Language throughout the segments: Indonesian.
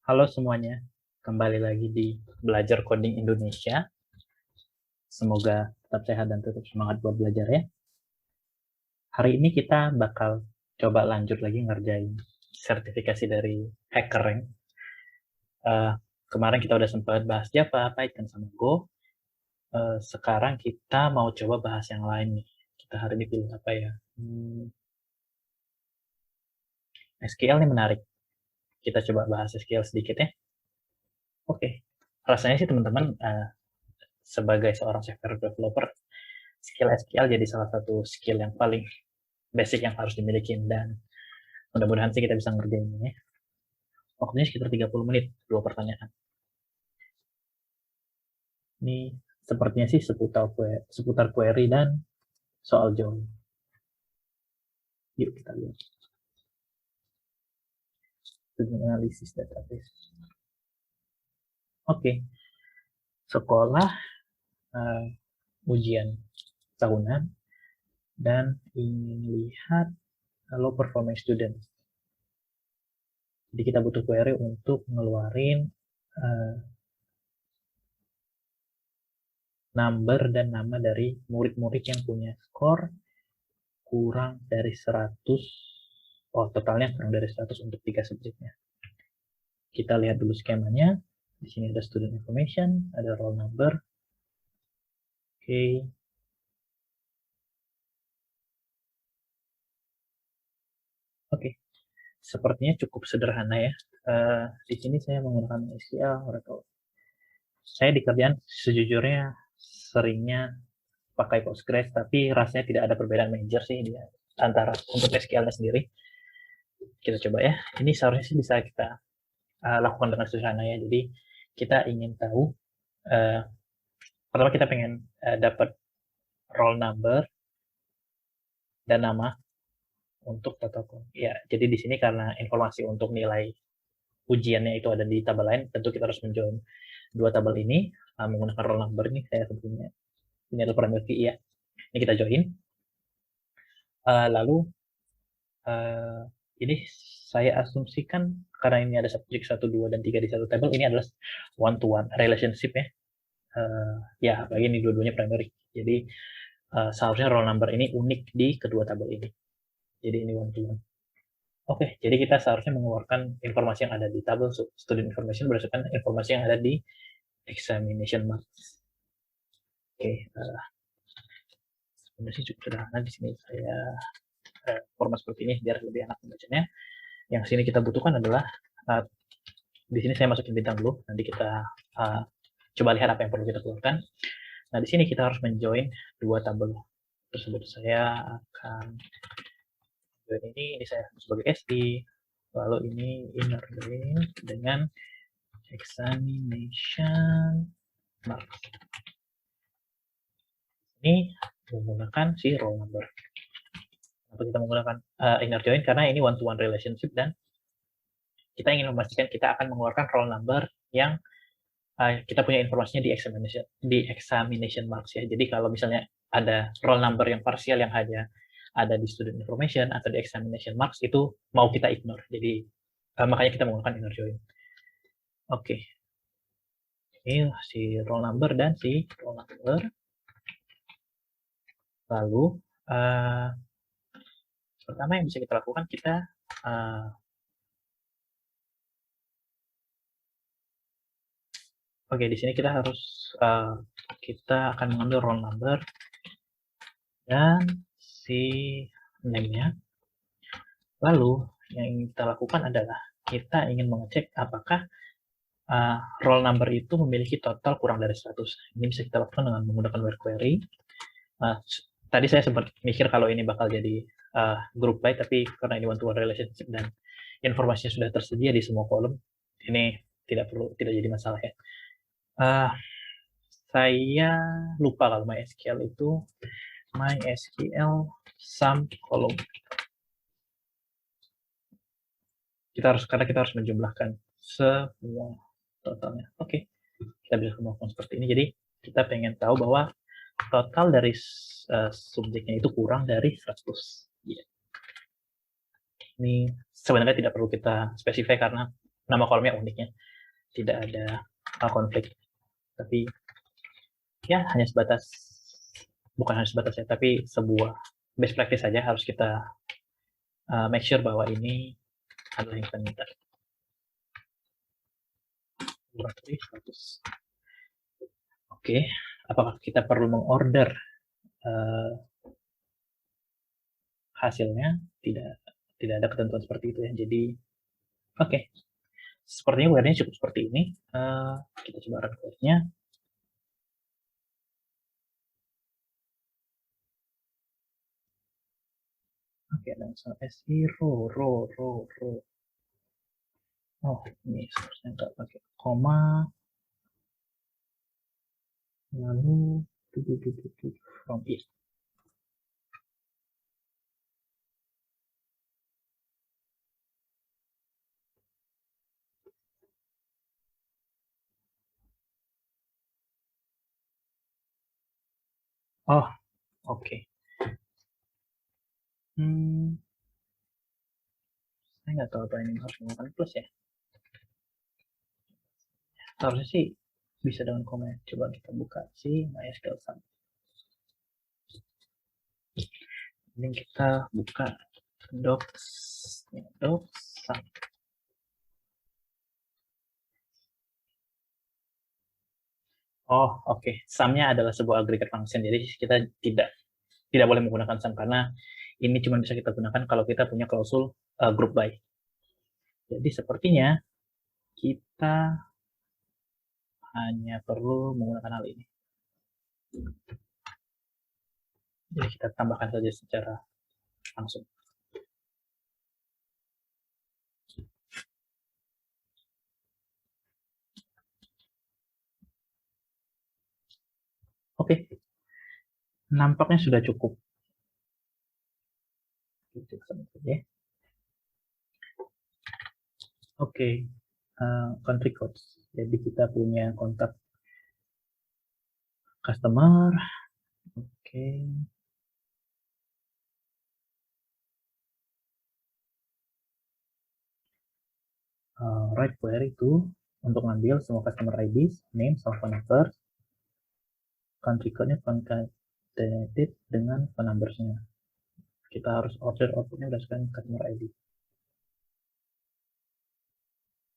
Halo semuanya, kembali lagi di Belajar Coding Indonesia. Semoga tetap sehat dan tetap semangat buat belajar ya. Hari ini kita bakal coba lanjut lagi ngerjain sertifikasi dari HackerRank. Kemarin kita udah sempat bahas Java, Python, sama Go. Sekarang kita mau coba bahas yang lain nih. Kita hari ini pilih apa ya? SQL nih menarik. Kita coba bahas SQL sedikit ya. Oke, rasanya sih teman-teman sebagai seorang software developer, skill SQL jadi salah satu skill yang paling basic yang harus dimiliki, dan mudah-mudahan sih kita bisa ngerjainnya ya. Waktunya sekitar 30 menit, 2 pertanyaan. Ini sepertinya sih seputar query dan soal join. Yuk kita lihat. Student analysis database. Oke. Sekolah, ujian tahunan, dan ingin lihat low performing student. Jadi kita butuh query untuk ngeluarin number dan nama dari murid-murid yang punya skor kurang dari 100, totalnya kurang dari 100 untuk 3 subjeknya. Kita lihat dulu skemanya. Di sini ada student information, ada roll number. Oke. Oke. Sepertinya cukup sederhana ya. Di sini saya menggunakan SQL Oracle. Saya di kerjaan sejujurnya seringnya pakai Postgres, tapi rasanya tidak ada perbedaan major sih di antara untuk SQL-nya sendiri. Kita coba ya. Ini seharusnya sih bisa kita lakukan dengan sederhana ya. Jadi kita ingin tahu, pertama kita pengen dapat roll number dan nama untuk total. Ya, jadi di sini karena informasi untuk nilai ujiannya itu ada di tabel lain, tentu kita harus menjoin dua tabel ini menggunakan roll number. Ini saya sebutnya ini adalah primary key ya. Ini kita join. Lalu ini saya asumsikan karena ini ada subjek 1, 2, dan 3 di satu tabel, ini adalah one-to-one relationship ya. Ya, apalagi ini dua-duanya primary. Jadi seharusnya roll number ini unik di kedua tabel ini. Jadi ini one-to-one. Oke, jadi kita seharusnya mengeluarkan informasi yang ada di tabel student information berdasarkan informasi yang ada di examination marks. Oke, sebenarnya cukup sederhana. Di sini saya format seperti ini biar lebih enak membacanya. Yang sini kita butuhkan adalah di sini saya masukin bintang dulu. Nanti kita coba lihat apa yang perlu kita keluarkan. Nah, di sini kita harus menjoin dua tabel tersebut. Saya akan join ini saya sebagai SD, lalu ini inner link dengan examination marks. Ini menggunakan si roll number. Kenapa kita menggunakan inner join? Karena ini one-to-one relationship dan kita ingin memastikan kita akan mengeluarkan roll number yang kita punya informasinya di examination marks ya. Jadi kalau misalnya ada roll number yang parsial yang hanya ada di student information atau di examination marks, itu mau kita ignore. Jadi makanya kita menggunakan inner join. Oke. Ini si roll number dan si roll number. Lalu pertama yang bisa kita lakukan, kita oke, di sini kita harus kita akan mengambil roll number dan si name-nya. Lalu yang ingin kita lakukan adalah kita ingin mengecek apakah roll number itu memiliki total kurang dari 100. Ini bisa kita lakukan dengan menggunakan where query. Tadi saya sempat mikir kalau ini bakal jadi group by, tapi karena ini one-to-one relationship dan informasinya sudah tersedia di semua kolom, ini tidak jadi masalah ya. Saya lupa kalau MySQL itu MySQL sum column. Karena kita harus menjumlahkan semua totalnya. Oke, kita bisa melakukan seperti ini. Jadi kita pengen tahu bahwa total dari subjeknya itu kurang dari 100. Yeah. Ini sebenarnya tidak perlu kita spesify karena nama kolomnya uniknya, tidak ada konflik. Tapi ya hanya sebatas, bukan hanya sebatas ya, tapi sebuah best practice saja, harus kita make sure bahwa ini adalah yang kita minta. Oke, apakah kita perlu mengorder hasilnya? Tidak ada ketentuan seperti itu ya. Jadi, oke, sepertinya query-nya cukup seperti ini. Kita coba run query-nya. Oke, ada masalah SI, row. Oh, ini seharusnya nggak pakai koma. Lalu, from is. Oh, oke. Saya nggak tahu apa ini harus menggunakan plus ya. Harusnya sih bisa dengan komen. Coba kita buka si MySQL sum. Ini kita buka docs sum. Oh, oke. Sum-nya adalah sebuah aggregate function. Jadi kita tidak boleh menggunakan sum karena ini cuma bisa kita gunakan kalau kita punya klausul group by. Jadi sepertinya kita hanya perlu menggunakan hal ini. Jadi kita tambahkan saja secara langsung. Oke. Nampaknya sudah cukup. Oke. Country codes. Jadi kita punya kontak customer. Oke. Write query to untuk ngambil semua customer IDs, name, sama phone number. Country code-nya concatenated dengan phone numbers-nya. Kita harus order output-nya berdasarkan customer ID.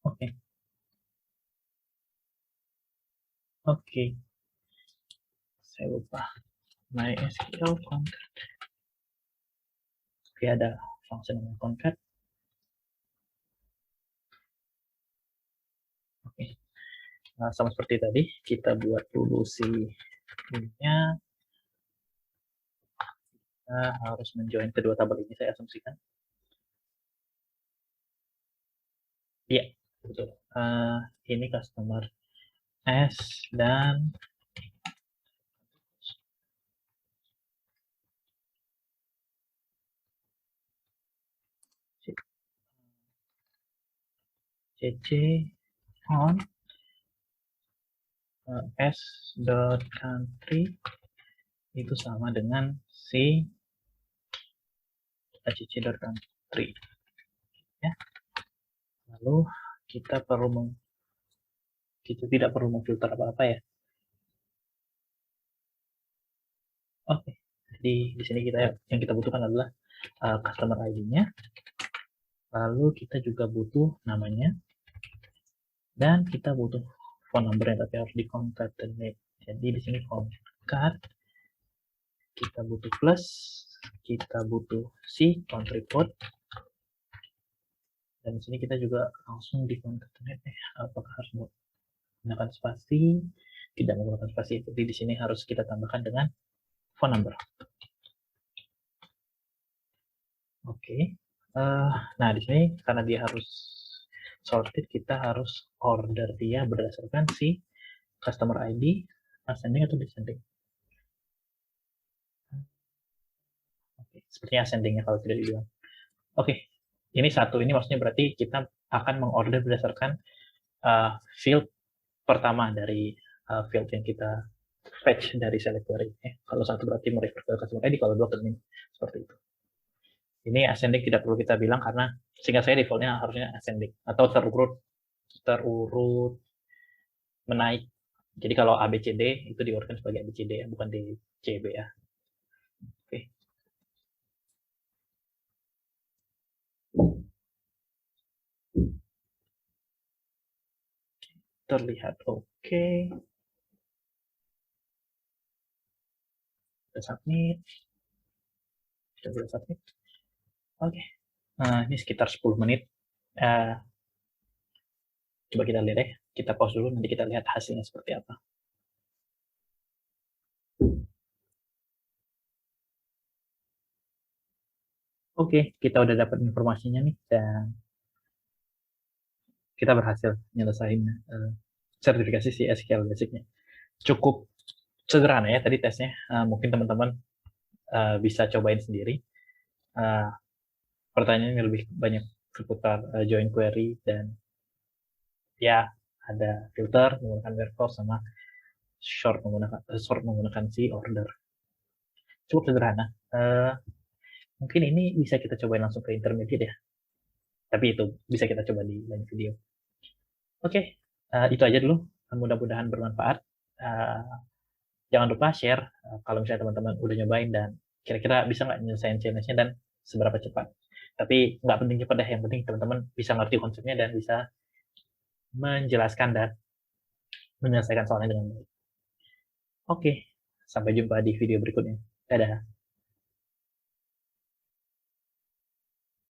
Oke. Oke. Saya lupa. MySQL concat. Oke, ada function namanya concat. Oke. Nah, sama seperti tadi, kita buat dulu si ini-nya. Kita harus menjoin kedua tabel ini, saya asumsikan. Iya, betul. Ini customer S dan CC on s.country itu sama dengan si cc.country ya. Lalu kita tidak perlu memfilter apa-apa ya. Oke. Jadi di sini yang kita butuhkan adalah customer ID-nya. Lalu kita juga butuh namanya. Dan kita butuh phone number-nya, tapi harus di-concatenate. Jadi di sini concat, kita butuh plus, kita butuh si country code, dan di sini kita juga langsung di-concatenate. Apakah harus menggunakan spasi? Tidak menggunakan spasi. Jadi di sini harus kita tambahkan dengan phone number. Oke. Nah di sini karena dia harus sorted, kita harus order dia berdasarkan si customer ID, ascending atau descending. Oke, sepertinya ascendingnya kalau tidak dibilang. Oke, ini satu. Ini maksudnya berarti kita akan mengorder berdasarkan field pertama dari field yang kita fetch dari select query. Kalau satu berarti merefer ke customer ID, kalau dua ke name. Seperti itu. Ini ascending tidak perlu kita bilang karena sehingga saya defaultnya harusnya ascending atau terurut terurut menaik. Jadi kalau A, B, C, D itu diurutkan sebagai A, B, C, D ya, bukan D, C, B ya. Oke. Terlihat oke. Kita submit. Kita boleh submit. Oke. Nah, ini sekitar 10 menit. Coba kita lihat ya. Kita pause dulu, nanti kita lihat hasilnya seperti apa. Oke, kita udah dapat informasinya nih, dan kita berhasil nyelesain sertifikasi si SQL Basic-nya. Cukup sederhana ya tadi tesnya. Mungkin teman-teman bisa cobain sendiri. Pertanyaannya lebih banyak seputar join query, dan ya ada filter menggunakan where clause sama short menggunakan si order. Cukup sederhana. Mungkin ini bisa kita cobain langsung ke intermediate ya. Tapi itu bisa kita coba di lain video. Oke, itu aja dulu. Mudah-mudahan bermanfaat. Jangan lupa share kalau misalnya teman-teman udah nyobain dan kira-kira bisa nggak nyelesain challenge-nya dan seberapa cepat. Tapi nggak penting cepat deh, yang penting teman-teman bisa ngerti konsepnya dan bisa menjelaskan dan menyelesaikan soalnya dengan baik. Oke, sampai jumpa di video berikutnya. Dadah.